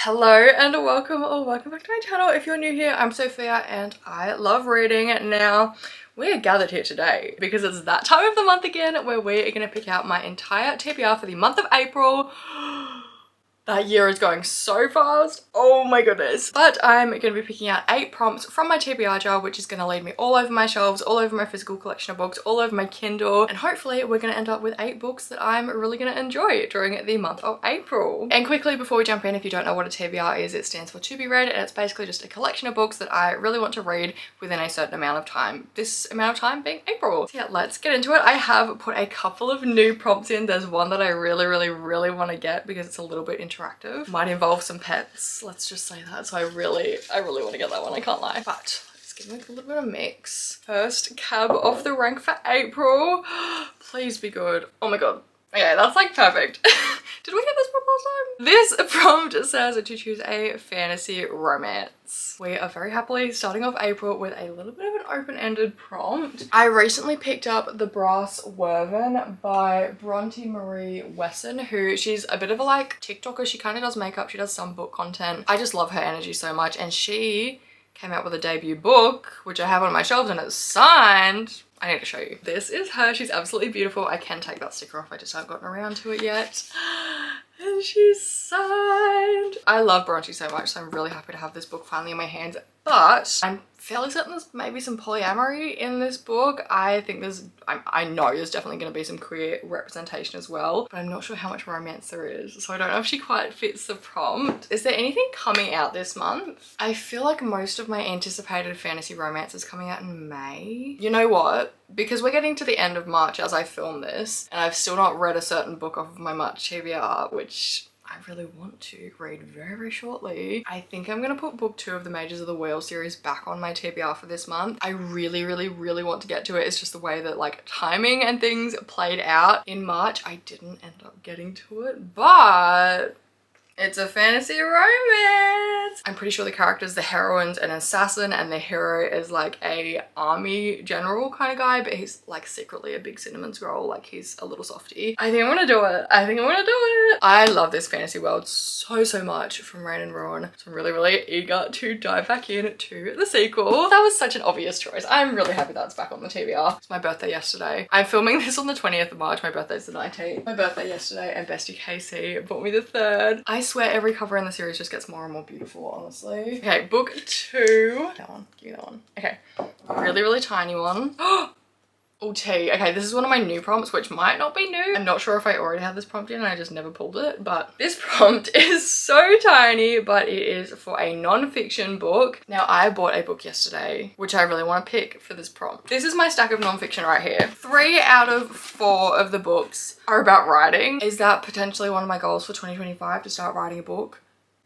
Hello and welcome or welcome back to my channel. If you're new here, I'm Sophia and I love reading. Now we are gathered here today because it's that time of the month again where we are going to pick out my entire TBR for the month of April. That year is going so fast. Oh my goodness. But I'm going to be picking out 8 prompts from my TBR jar, which is going to lead me all over my shelves, all over my physical collection of books, all over my Kindle. And hopefully we're going to end up with 8 books that I'm really going to enjoy during the month of April. And quickly before we jump in, if you don't know what a TBR is, it stands for to be read. And it's basically just a collection of books that I really want to read within a certain amount of time. This amount of time being April. So yeah, let's get into it. I have put a couple of new prompts in. There's one that I really want to get because it's a little bit interactive. Might involve some pets, let's just say that. So I really want to get that one, I can't lie. But let's give it a little bit of mix. First cab off the rank for April. Please be good. Oh my god. Okay, that's like perfect. Did we get this prompt last time? This prompt says to choose a fantasy romance. We are very happily starting off April with a little bit of an open-ended prompt. I recently picked up The Brass Werven by Bronte Marie Wesson, who she's a bit of a like TikToker. She kind of does makeup, she does some book content. I just love her energy so much, and she came out with a debut book, which I have on my shelves and it's signed. I need to show you. This is her. She's absolutely beautiful. I can take that sticker off. I just haven't gotten around to it yet. And she's signed. I love Bronte so much, so I'm really happy to have this book finally in my hands. But I'm fairly certain there's maybe some polyamory in this book. I think I know there's definitely going to be some queer representation as well, but I'm not sure how much romance there is, so I don't know if she quite fits the prompt. Is there anything coming out this month? I feel like most of my anticipated fantasy romance is coming out in May. You know what? Because we're getting to the end of March as I film this, and I've still not read a certain book off of my March TBR, which I really want to read very shortly. I think I'm gonna put book 2 of the Mages of the Wheel series back on my TBR for this month. I really want to get to it. It's just the way that like timing and things played out in March. I didn't end up getting to it, but it's a fantasy romance. I'm pretty sure the characters, the heroine's an assassin and the hero is like a army general kind of guy, but he's like secretly a big cinnamon scroll, like he's a little softie. I think I'm gonna do it. I think I'm gonna do it. I love this fantasy world so much from Rain and Ruin. So I'm really eager to dive back in to the sequel. That was such an obvious choice. I'm really happy that's back on the TBR. It's my birthday yesterday. I'm filming this on the 20th of March. My birthday's the 19th. My birthday yesterday, and bestie Casey bought me the 3rd. I swear every cover in the series just gets more and more beautiful, honestly. Okay, book 2. That one, give me that one. Okay, really tiny one. Oh, tea. Okay, this is one of my new prompts, which might not be new. I'm not sure if I already had this prompt in and I just never pulled it, but this prompt is so tiny, but it is for a non-fiction book. Now, I bought a book yesterday, which I really want to pick for this prompt. This is my stack of non-fiction right here. 3 out of 4 of the books are about writing. Is that potentially one of my goals for 2025, to start writing a book?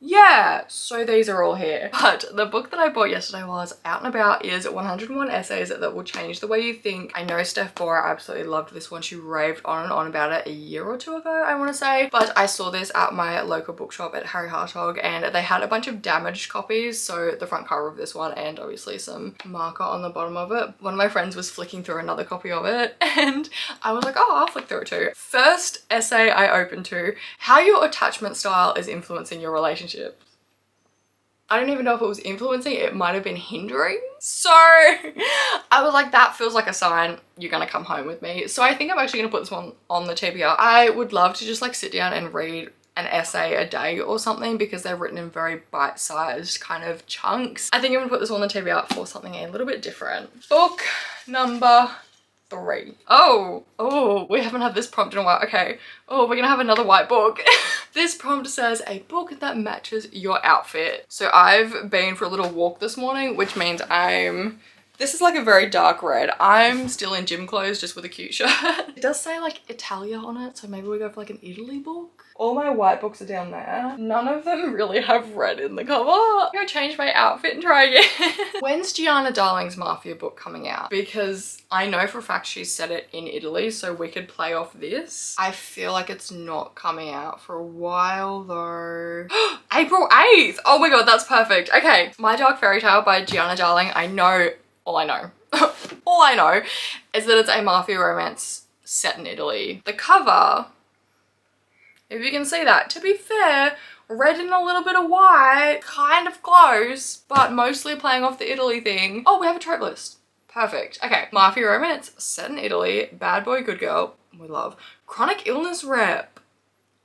Yeah, so these are all here. But the book that I bought yesterday while I was out and about is 101 Essays That Will Change the Way You Think. I know Steph Bora absolutely loved this one. She raved on and on about it a year or 2 ago, I want to say. But I saw this at my local bookshop at Harry Hartog, and they had a bunch of damaged copies. So the front cover of this one and obviously some marker on the bottom of it. One of my friends was flicking through another copy of it and I was like, oh, I'll flick through it too. First essay I opened to, how your attachment style is influencing your relationship. I don't even know if it was influencing, it might have been hindering. So I was like, that feels like a sign you're gonna come home with me. So I think I'm actually gonna put this one on the TBR. I would love to just like sit down and read an essay a day or something because they're written in very bite-sized kind of chunks. I think I'm gonna put this on the TBR for something a little bit different. Book number 3. Oh, we haven't had this prompt in a while. Okay. Oh, we're gonna have another white book. This prompt says a book that matches your outfit. So I've been for a little walk this morning, which means this is like a very dark red. I'm still in gym clothes just with a cute shirt. It does say like Italia on it, so maybe we go for like an Italy book. All my white books are down there. None of them really have red in the cover. I'm gonna change my outfit and try again. When's Gianna Darling's Mafia book coming out? Because I know for a fact she set it in Italy, so we could play off this. I feel like it's not coming out for a while though. April 8th! Oh my god, that's perfect. Okay, My Dark Fairy Tale by Gianna Darling. All I know is that it's a mafia romance set in Italy. The cover, if you can see that, to be fair, red in a little bit of white, kind of close, but mostly playing off the Italy thing. Oh, we have a trope list. Perfect. Okay, mafia romance, set in Italy, bad boy, good girl, we love. Chronic illness rep,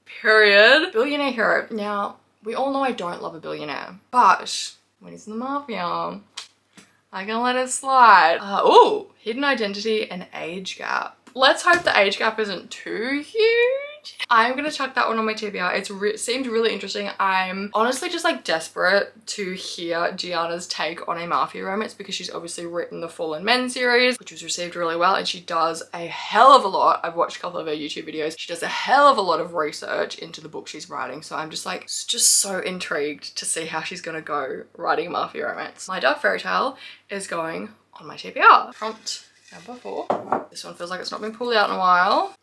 period. Billionaire hero. Now, we all know I don't love a billionaire, but when he's in the mafia, I can let it slide. Ooh, hidden identity and age gap. Let's hope the age gap isn't too huge. I'm gonna chuck that one on my TBR. It seemed really interesting. I'm honestly just like desperate to hear Gianna's take on a mafia romance because she's obviously written the Fallen Men series, which was received really well, and she does a hell of a lot. I've watched a couple of her YouTube videos. She does a hell of a lot of research into the book she's writing, so I'm just like so intrigued to see how she's gonna go writing a mafia romance. My dark fairy tale is going on my TBR. Prompt number 4. This one feels like it's not been pulled out in a while.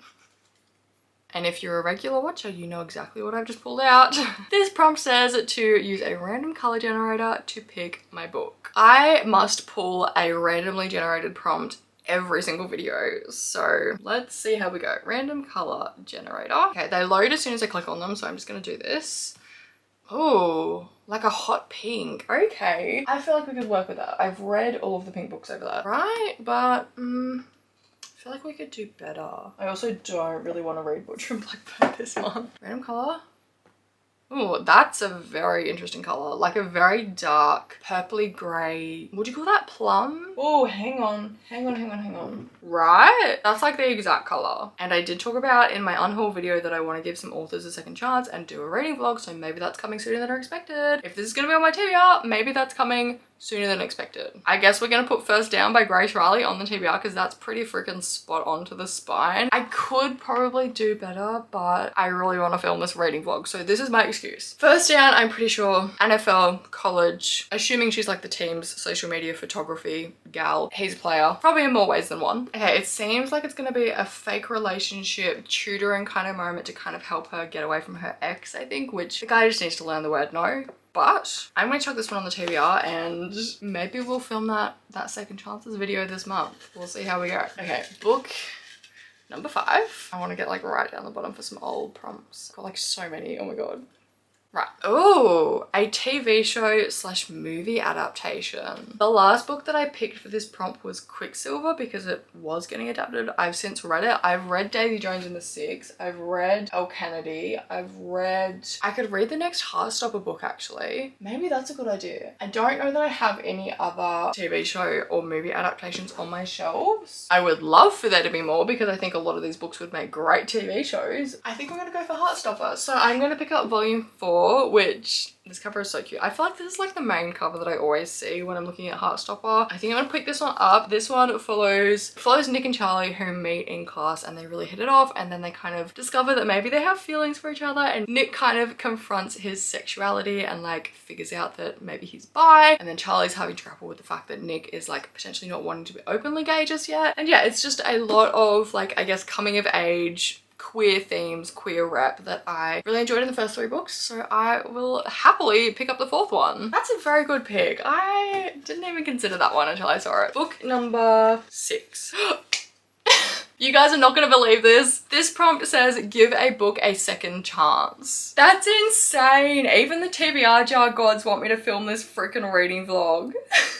And if you're a regular watcher, you know exactly what I've just pulled out. This prompt says to use a random color generator to pick my book. I must pull a randomly generated prompt every single video. So let's see how we go. Random color generator. Okay, they load as soon as I click on them, so I'm just gonna do this. Oh, like a hot pink. Okay. I feel like we could work with that. I've read all of the pink books over there. Right? But, I feel like we could do better. I also don't really want to read Butcher and Blackbird this month. Random color. Oh, that's a very interesting color. Like a very dark purpley gray. Would you call that plum? Oh, hang on. Right? That's like the exact color. And I did talk about in my unhaul video that I want to give some authors a second chance and do a reading vlog. So maybe that's coming sooner than I expected. If this is going to be on my TBR, maybe that's coming sooner than expected. I guess we're gonna put First Down by Grace Riley on the TBR because that's pretty freaking spot on to the spine. I could probably do better, but I really want to film this reading vlog, so this is my excuse. First Down, I'm pretty sure NFL, college, assuming she's like the team's social media photography gal. He's a player, probably in more ways than one. Okay, it seems like it's gonna be a fake relationship, tutoring kind of moment to kind of help her get away from her ex, I think, which the guy just needs to learn the word no. But I'm gonna chuck this one on the TBR and maybe we'll film that second chances video this month. We'll see how we go. Okay, book number 5. I want to get like right down the bottom for some old prompts. Got like so many, oh my god. Right. Oh, a TV show / movie adaptation. The last book that I picked for this prompt was Quicksilver because it was getting adapted. I've since read it. I've read Davy Jones and the Six. I've read El Kennedy. I could read the next Heartstopper book actually. Maybe that's a good idea. I don't know that I have any other TV show or movie adaptations on my shelves. I would love for there to be more because I think a lot of these books would make great TV shows. I think I'm gonna go for Heartstopper. So I'm gonna pick up volume 4, which this cover is so cute. I feel like this is like the main cover that I always see when I'm looking at Heartstopper. I think I'm gonna pick this one up. This one follows Nick and Charlie who meet in class and they really hit it off, and then they kind of discover that maybe they have feelings for each other, and Nick kind of confronts his sexuality and like figures out that maybe he's bi, and then Charlie's having to grapple with the fact that Nick is like potentially not wanting to be openly gay just yet. And yeah, it's just a lot of like, I guess, coming of age, queer themes, queer rep that I really enjoyed in the first 3 books, so I will happily pick up the 4th one. That's a very good pick. I didn't even consider that one until I saw it. Book number 6. You guys are not gonna believe this. This prompt says, give a book a second chance. That's insane. Even the TBR jar gods want me to film this freaking reading vlog.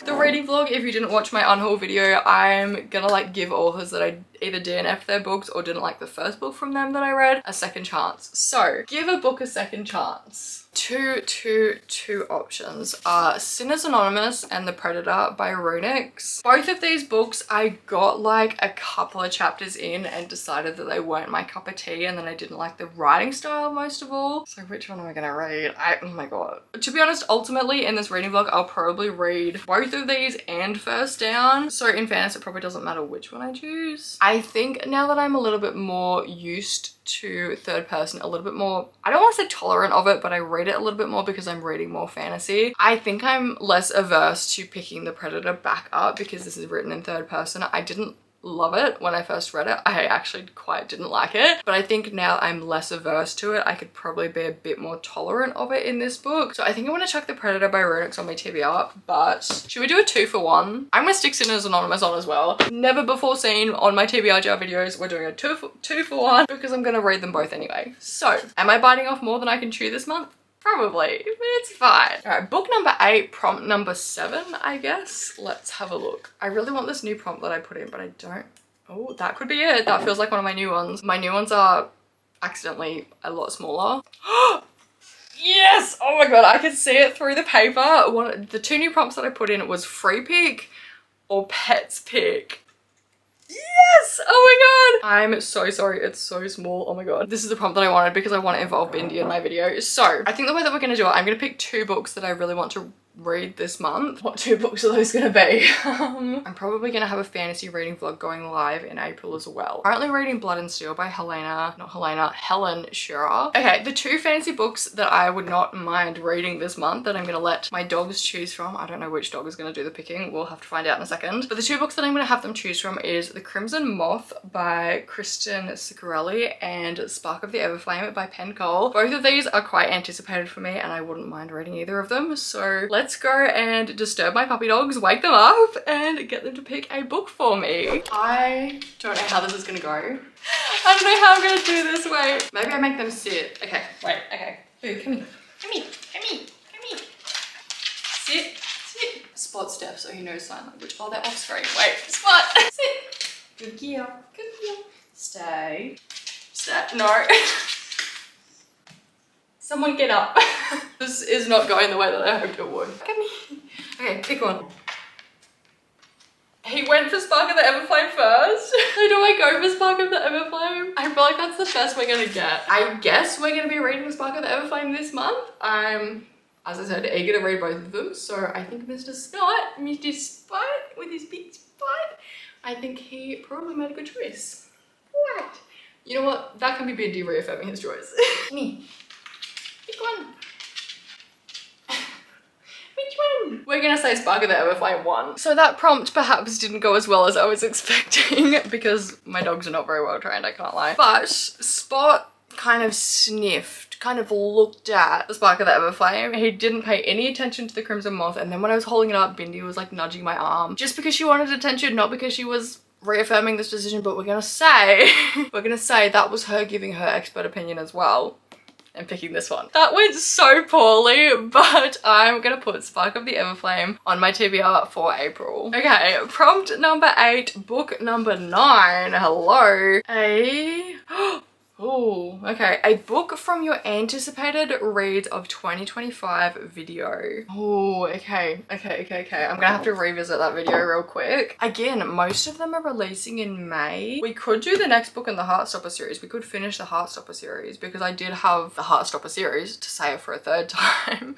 The reading vlog, if you didn't watch my unhaul video, I'm gonna like give authors that I either DNF'd their books or didn't like the first book from them that I read a second chance. So give a book a second chance. Two options are Sinners Anonymous and The Predator by Runix. Both of these books I got like a couple of chapters in and decided that they weren't my cup of tea, and then I didn't like the writing style most of all. So which one am I gonna read? Oh my god. To be honest, ultimately in this reading vlog I'll probably read both of these and First Down. So in fairness, it probably doesn't matter which one I choose. I think now that I'm a little bit more used to third person, a little bit more, I don't want to say tolerant of it, but I read it a little bit more because I'm reading more fantasy. I think I'm less averse to picking The Predator back up because this is written in third person. I didn't love it when I first read it. I actually quite didn't like it, but I think now I'm less averse to it. I could probably be a bit more tolerant of it in this book. So I think I'm gonna chuck The Predator by Runix on my TBR, but should we do a 2-for-1? I'm gonna stick Sinners Anonymous on as well. Never before seen on my TBR jar videos, we're doing a 2-for-1 because I'm gonna read them both anyway. So am I biting off more than I can chew this month? Probably, but it's fine. All right, book number 8, prompt number 7, I guess. Let's have a look. I really want this new prompt that I put in, but I don't. Oh, that could be it. That feels like one of my new ones. My new ones are accidentally a lot smaller. Yes! Oh my god, I can see it through the paper. The 2 new prompts that I put in was free pick or pets pick. Yes! Oh my god! I'm so sorry, it's so small. Oh my god. This is the prompt that I wanted because I want to involve Bindi in my video. So, I think the way that we're going to do it, I'm going to pick 2 books that I really want to read this month. What 2 books are those gonna be? I'm probably gonna have a fantasy reading vlog going live in April as well. Currently reading Blood and Steel by Helen Shearer. Okay, the 2 fantasy books that I would not mind reading this month that I'm gonna let my dogs choose from. I don't know which dog is gonna do the picking. We'll have to find out in a second. But the 2 books that I'm gonna have them choose from is The Crimson Moth by Kristen Ciccarelli and Spark of the Everflame by Penn Cole. Both of these are quite anticipated for me and I wouldn't mind reading either of them. So let's go and disturb my puppy dogs, wake them up, and get them to pick a book for me. I don't know how this is gonna go. I don't know how I'm gonna do this. Wait. Maybe I make them sit. Okay, wait, okay. Ooh, come here. Come here, come here, come here. Sit, sit. Spot Steph so he knows sign language. Oh, they're off screen. Wait, Spot, sit. Good girl, good girl. Stay. Stay. No. Someone get up. This is not going the way that I hoped it would. Come here. Okay, pick one. He went for Spark of the Everflame first. So do I go for Spark of the Everflame? I feel like that's the best we're gonna get. I guess we're gonna be reading Spark of the Everflame this month. I'm, as I said, eager to read both of them. So I think Mr. Spot, with his big spot, I think he probably made a good choice. What? You know what? That can be Bindi reaffirming his choice. Me. Pick one. Which one? We're gonna say Spark of the Everflame 1. So that prompt perhaps didn't go as well as I was expecting because my dogs are not very well trained, I can't lie. But Spot kind of sniffed, kind of looked at the Spark of the Everflame. He didn't pay any attention to the Crimson Moth, and then when I was holding it up, Bindi was like nudging my arm just because she wanted attention, not because she was reaffirming this decision. But we're gonna say that was her giving her expert opinion as well and picking this one. That went so poorly, but I'm gonna put Spark of the Everflame on my TBR for April. Okay, prompt number 8, book number 9. Hello. Oh, okay. A book from your anticipated reads of 2025 video. Oh, okay. I'm gonna have to revisit that video real quick. Again, most of them are releasing in May. We could do the next book in the Heartstopper series. We could finish the Heartstopper series because I did have the Heartstopper series, to say it for a 3rd time,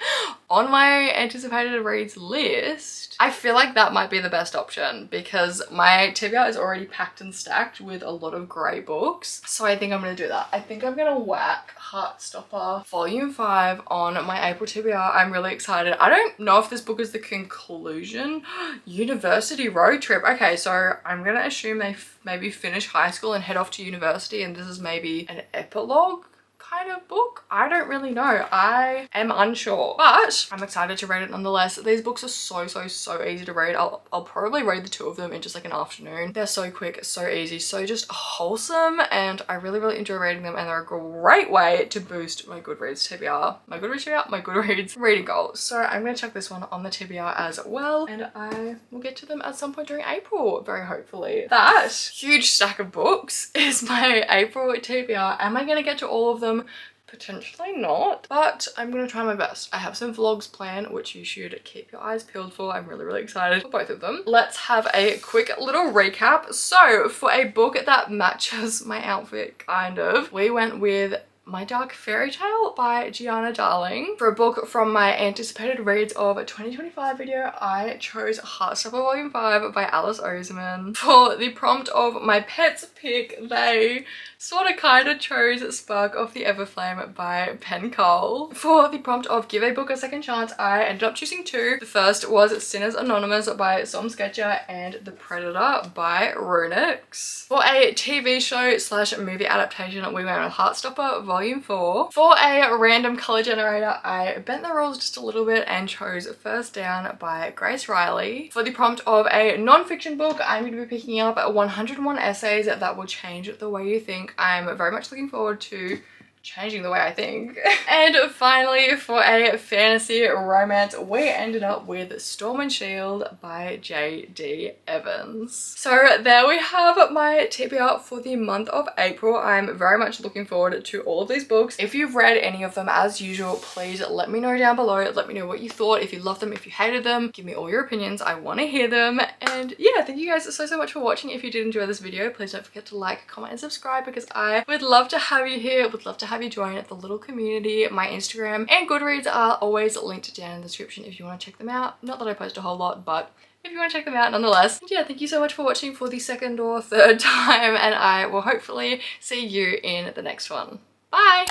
on my anticipated reads list. I feel like that might be the best option because my TBR is already packed and stacked with a lot of grey books. So I think I'm gonna do that. I think I'm gonna whack Heartstopper Volume 5 on my April TBR. I'm really excited. I don't know if this book is the conclusion. University road trip. Okay, so I'm gonna assume they maybe finish high school and head off to university, and this is maybe an epilogue kind of book. I don't really know. I am unsure, but I'm excited to read it nonetheless. These books are so easy to read. I'll probably read the 2 of them in just like an afternoon. They're so quick, so easy, so just wholesome, and I really enjoy reading them, and they're a great way to boost my Goodreads TBR. My Goodreads reading goal. So I'm gonna check this one on the TBR as well, and I will get to them at some point during April, very hopefully. That huge stack of books is my April TBR. Am I gonna get to all of them? Potentially not, but I'm gonna try my best. I have some vlogs planned, which you should keep your eyes peeled for. I'm really excited for both of them. Let's have a quick little recap. So for a book that matches my outfit, kind of, we went with My Dark Fairy Tale by Gianna Darling. For a book from my anticipated reads of 2025 video, I chose Heartstopper Volume 5 by Alice Oseman. For the prompt of my pet's pick, they sort of kind of chose Spark of the Everflame by Penn Cole. For the prompt of Give a Book a Second Chance, I ended up choosing 2. The first was Sinners Anonymous by Som Sketcher and The Predator by Runix. For a TV show / movie adaptation, we went with Heartstopper Volume 4. For a random color generator, I bent the rules just a little bit and chose First Down by Grace Riley. For the prompt of a non-fiction book, I'm going to be picking up 101 essays that will change the way you think. I'm very much looking forward to changing the way I think. And finally, for a fantasy romance, we ended up with Storm and Shield by J.D. Evans. So there we have my TBR for the month of April. I'm very much looking forward to all of these books. If you've read any of them, as usual, please let me know down below. Let me know what you thought, if you loved them, if you hated them. Give me all your opinions. I want to hear them. And yeah, thank you guys so much for watching. If you did enjoy this video, please don't forget to like, comment, and subscribe, because I would love to have you here. Would love to have you join the little community. My Instagram and Goodreads are always linked down in the description if you want to check them out. Not that I post a whole lot, but if you want to check them out nonetheless. And yeah, thank you so much for watching for the second or third time, and I will hopefully see you in the next one. Bye!